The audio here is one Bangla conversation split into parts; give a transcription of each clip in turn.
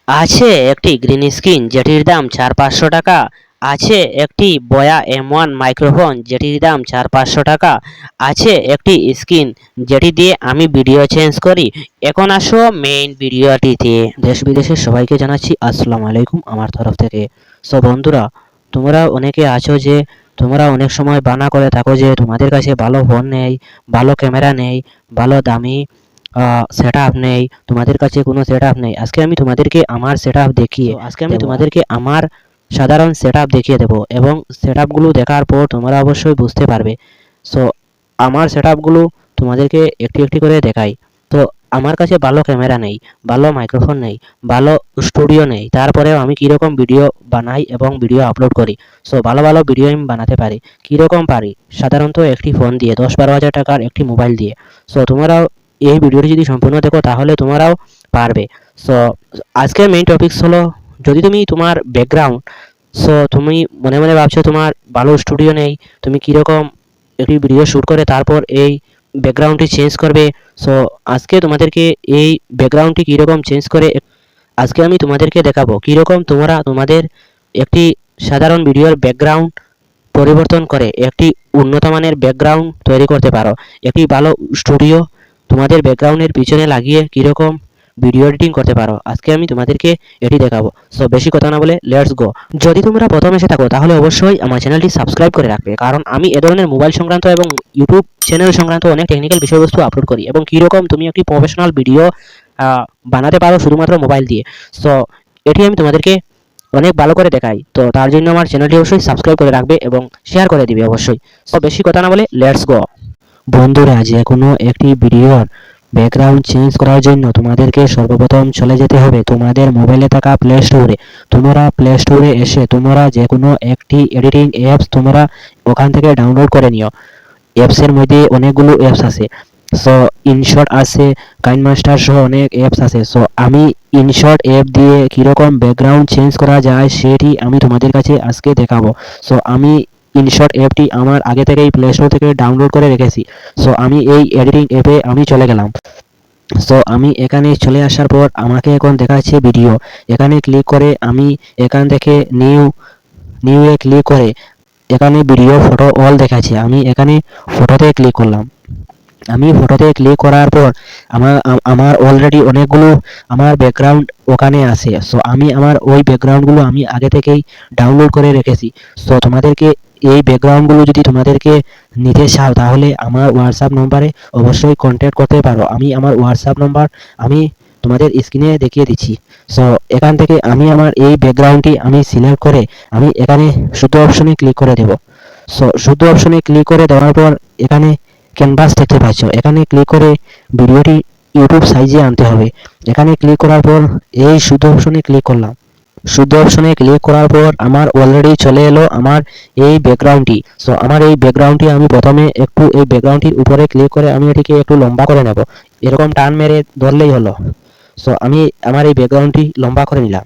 আছে একটি গ্রিন স্ক্রিন যেটির দাম 4-500 টাকা। আছে একটি বয়া M1 মাইক্রোফোন যেটির দাম 4-500 টাকা। আছে একটি স্ক্রিন যেটি দিয়ে আমি ভিডিও চেঞ্জ করি। এখন আসো মেইন ভিডিওটিতে। দেশ বিদেশের সবাইকে জানাচ্ছি আসসালামু আলাইকুম আমার তরফ থেকে। সো বন্ধুরা, তোমরা অনেকে আছো যে তোমরা অনেক সময় বানা করে থাকো যে তোমাদের কাছে ভালো ফোন নেই, ভালো ক্যামেরা নেই, ভালো দামি সেটআপ নেই, তোমাদের কাছে কোনো সেটআপ নেই। আজকে আমি তোমাদেরকে আমার সেটআপ দেখিয়ে তোমাদেরকে আমার সাধারণ সেটআপ দেখিয়ে দেবো এবং সেটআপগুলো দেখার পর তোমরা অবশ্যই বুঝতে পারবে। সো আমার সেটআপগুলো তোমাদেরকে একটি একটি করে দেখাই। তো আমার কাছে ভালো ক্যামেরা নেই, ভালো মাইক্রোফোন নেই, ভালো স্টুডিও নেই, তারপরেও আমি কীরকম ভিডিও বানাই এবং ভিডিও আপলোড করি। সো ভালো ভালো ভিডিও আমি বানাতে পারি। কীরকম পারি? সাধারণত একটি ফোন দিয়ে 10-12 হাজার টাকার একটি মোবাইল দিয়ে। সো তোমরাও এই ভিডিওটি যদি সম্পূর্ণ দেখো তাহলে তোমরাও পারবে। সো আজকের মেইন টপিকস হলো, যদি তুমি তোমার ব্যাকগ্রাউন্ড, সো তুমি মনে মনে ভাবছো তোমার ভালো স্টুডিও নেই, তুমি কীরকম একটি ভিডিও শ্যুট করে তারপর এই ব্যাকগ্রাউন্ডটি চেঞ্জ করবে। সো আজকে তোমাদেরকে এই ব্যাকগ্রাউন্ডটি কীরকম চেঞ্জ করে আজকে আমি তোমাদেরকে দেখাবো কীরকম তোমরা তোমাদের একটি সাধারণ ভিডিওর ব্যাকগ্রাউন্ড পরিবর্তন করে একটি উন্নত মানের ব্যাকগ্রাউন্ড তৈরি করতে পারো। একটি ভালো স্টুডিও তোমাদের ব্যাকগ্রাউন্ডের পিছনে লাগিয়ে কীরকম ভিডিও এডিটিং করতে পারো, আজকে আমি তোমাদেরকে এটি দেখাবো। সো বেশি কথা না বলে লেটস গো। যদি তোমরা প্রথম এসে থাকো তাহলে অবশ্যই আমার চ্যানেলটি সাবস্ক্রাইব করে রাখবে, কারণ আমি এ ধরনের মোবাইল সংক্রান্ত এবং ইউটিউব চ্যানেল সংক্রান্ত অনেক টেকনিক্যাল বিষয়বস্তু আপলোড করি এবং কীরকম তুমি একটি প্রফেশনাল ভিডিও বানাতে পারো শুধুমাত্র মোবাইল দিয়ে। সো এটি আমি তোমাদেরকে অনেক ভালো করে দেখাই। তো তার জন্য আমার চ্যানেলটি অবশ্যই সাবস্ক্রাইব করে রাখবে এবং শেয়ার করে দিবে অবশ্যই। সো বেশি কথা না বলে লেটস গো। বন্ধুরা, যে কোনো একটি ভিডিওর ব্যাকগ্রাউন্ড চেঞ্জ করার জন্য তোমাদেরকে সর্বপ্রথম চলে যেতে হবে তোমাদের মোবাইলে থাকা প্লে স্টোরে। তোমরা প্লে স্টোরে এসে তোমরা যে কোনো একটি এডিটিং অ্যাপস তোমরা ওখান থেকে ডাউনলোড করে নিও। অ্যাপসের মধ্যে অনেকগুলো অ্যাপস আছে। সো ইনশট আছে, কাইনমাস্টার সহ অনেক অ্যাপস আছে। সো আমি ইনশট অ্যাপ দিয়ে কীরকম ব্যাকগ্রাউন্ড চেঞ্জ করা যায় সেটি আমি তোমাদের কাছে আজকে দেখাবো। সো আমি ইনশট অ্যাপটি আমার আগে থেকেই প্লে স্টোর থেকে ডাউনলোড করে রেখেছি। সো আমি এই এডিটিং অ্যাপে আমি চলে গেলাম। সো আমি এখানে চলে আসার পর আমাকে এখন দেখাচ্ছে ভিডিও। এখানে ক্লিক করে আমি এখান থেকে নিউয়ে ক্লিক করে এখানে ভিডিও ফটো অল দেখাচ্ছে, আমি এখানে ফটোতে ক্লিক করলাম। আমি ফটোতে ক্লিক করার পর আমার অলরেডি অনেকগুলো আমার ব্যাকগ্রাউন্ড ওখানে আছে। সো আমি আমার ওই ব্যাকগ্রাউন্ডগুলো আমি আগে থেকেই ডাউনলোড করে রেখেছি। সো তোমাদেরকে এই ব্যাকগ্রাউন্ডগুলো যদি তোমাদেরকে নিতে চাও তাহলে আমার হোয়াটসঅ্যাপ নম্বরে অবশ্যই কন্ট্যাক্ট করতে পারো। আমি আমার হোয়াটসঅ্যাপ নম্বর আমি তোমাদের স্ক্রিনে দেখিয়ে দিচ্ছি। সো এখান থেকে আমি আমার এই ব্যাকগ্রাউন্ডটি আমি সিলেক্ট করে আমি এখানে শুদ্ধ অপশনে ক্লিক করে দেব। সো শুদ্ধ অপশনে ক্লিক করে দেওয়ার পর এখানে ক্যানভাস দেখতে পাচ্ছ, এখানে ক্লিক করে ভিডিওটি ইউটিউব সাইজে আনতে হবে। এখানে ক্লিক করার পর এই শুদ্ধ অপশনে ক্লিক করলাম। শুদ্ধ অপশনে ক্লিক করার পর আমার অলরেডি চলে এলো আমার এই ব্যাকগ্রাউন্ডটি। সো আমার এই ব্যাকগ্রাউন্ডটি আমি প্রথমে একটু এই ব্যাকগ্রাউন্ডটির উপরে ক্লিক করে আমি এটিকে একটু লম্বা করে নেব। এরকম টান মেরে ধরলেই হলো। সো আমি আমার এই ব্যাকগ্রাউন্ডটি লম্বা করে নিলাম।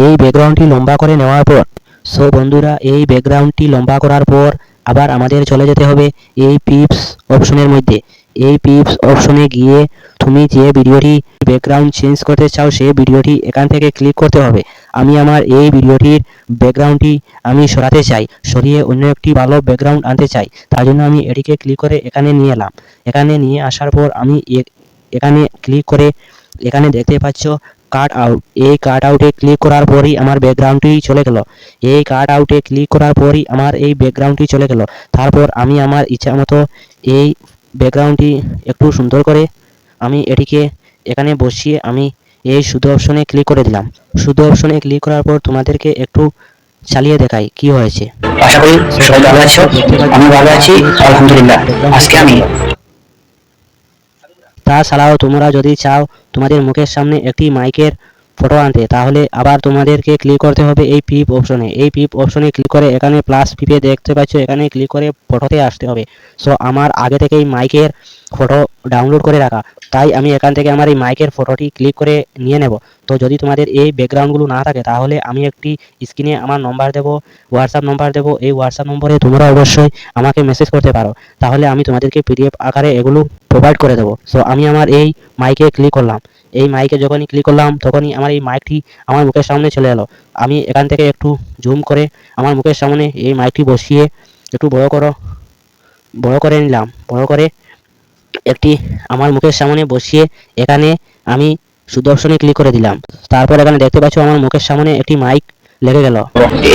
এই ব্যাকগ্রাউন্ডটি লম্বা করে নেওয়ার পর সো বন্ধুরা, এই ব্যাকগ্রাউন্ডটি লম্বা করার পর আবার আমাদের চলে যেতে হবে এই পিপস অপশনের মধ্যে। এই পিপস অপশনে গিয়ে তুমি যে ভিডিওটি ব্যাকগ্রাউন্ড চেঞ্জ করতে চাও সেই ভিডিওটি এখান থেকে ক্লিক করতে হবে। আমি আমার এই ভিডিওটির ব্যাকগ্রাউন্ডটি আমি সরাতে চাই, সরিয়ে অন্য একটি ভালো ব্যাকগ্রাউন্ড আনতে চাই। তার জন্য আমি এটিকে ক্লিক করে এখানে নিয়ে এলাম। এখানে নিয়ে আসার পর আমি এখানে ক্লিক করে এখানে দেখতে পাচ্ছ কাট আউট। এই কাট আউটে ক্লিক করার পরই আমার ব্যাকগ্রাউন্ডটি চলে গেল। এই কাট আউটে ক্লিক করার পরই আমার এই ব্যাকগ্রাউন্ডটি চলে গেল। তারপর আমি আমার ইচ্ছা মতো এই ব্যাকগ্রাউন্ডটি একটু সুন্দর করে আমি এটিকে এখানে বসিয়ে আমি এই শুদ্ধ অপশনে ক্লিক করে দিলাম। শুদ্ধ অপশনে ক্লিক করার পর তোমাদেরকে একটু চালিয়ে দেখাই কি হয়েছে। আশা করি সবাই ভালো আছো, আমি ভালো আছি আলহামদুলিল্লাহ। আজকে আমি তাছাড়াও তোমরা যদি চাও তোমাদের মুখের সামনে একটি মাইকের ফটো আনতে, তাহলে আবার তোমাদেরকে ক্লিক করতে হবে এই পিপ অপশনে। এই পিপ অপশনে ক্লিক করে এখানে প্লাস পিপে দেখতে পাচ্ছ, এখানে ক্লিক করে ফটোতে আসতে হবে। সো আমার আগে থেকেই মাইকের ফটো ডাউনলোড করে রাখা, তাই আমি এখান থেকে আমার এই মাইকের ফটোটি ক্লিক করে নিয়ে নেব। তো যদি তোমাদের এই ব্যাকগ্রাউন্ডগুলো না থাকে তাহলে আমি একটি স্ক্রিনে আমার নম্বর দেবো, হোয়াটসঅ্যাপ নম্বর দেবো, এই হোয়াটসঅ্যাপ নম্বরে তোমরা অবশ্যই আমাকে মেসেজ করতে পারো, তাহলে আমি তোমাদেরকে পিডিএফ আকারে এগুলো প্রোভাইড করে দেবো। সো আমি আমার এই মাইকে ক্লিক করলাম, এই মাইকে যখনই ক্লিক করলাম তখনই আমার এই মাইকটি আমার মুখের সামনে চলে এলো। আমি এখান থেকে একটু জুম করে আমার মুখের সামনে এই মাইকটি বসিয়ে একটু বড় করে নিলাম, বড় করে একটি আমার মুখের সামনে বসিয়ে এখানে আমি শুদ্ধ অপশনে ক্লিক করে দিলাম। তারপর এখানে দেখতে পাচ্ছ আমার মুখের সামনে একটি মাইক লেগে গেল।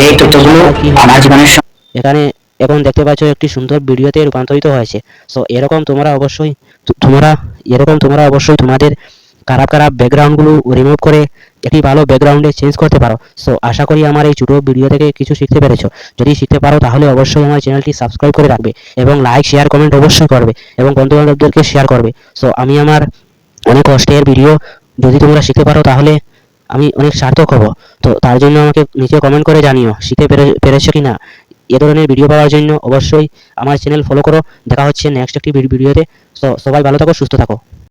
এই তথ্যগুলো আমার জীবনের এখানে এখন দেখতে পাচ্ছ একটি সুন্দর ভিডিওতে রূপান্তরিত হয়েছে। সো এরকম তোমরা অবশ্যই তোমাদের খারাপ ব্যাকগ্রাউন্ডগুলো রিমুভ করে একটি ভালো ব্যাকগ্রাউন্ডে চেঞ্জ করতে পারো। সো আশা করি আমার এই ছোটো ভিডিও থেকে কিছু শিখতে পেরেছো। যদি শিখতে পারো তাহলে অবশ্যই আমার চ্যানেলটি সাবস্ক্রাইব করে রাখবে এবং লাইক শেয়ার কমেন্ট অবশ্যই করবে এবং বন্ধুবান্ধবদেরকে শেয়ার করবে। সো আমি আমার অনেক কষ্টের ভিডিও যদি তোমরা শিখতে পারো তাহলে আমি অনেক সার্থক হব। তো তার জন্য আমাকে নিচে কমেন্ট করে জানিও শিখতে পেরেছো কি না। এ ধরনের ভিডিও পাওয়ার জন্য অবশ্যই আমার চ্যানেল ফলো করো। দেখা হচ্ছে নেক্সট একটি ভিডিওতে। সো সবাই ভালো থাকো, সুস্থ থাকো।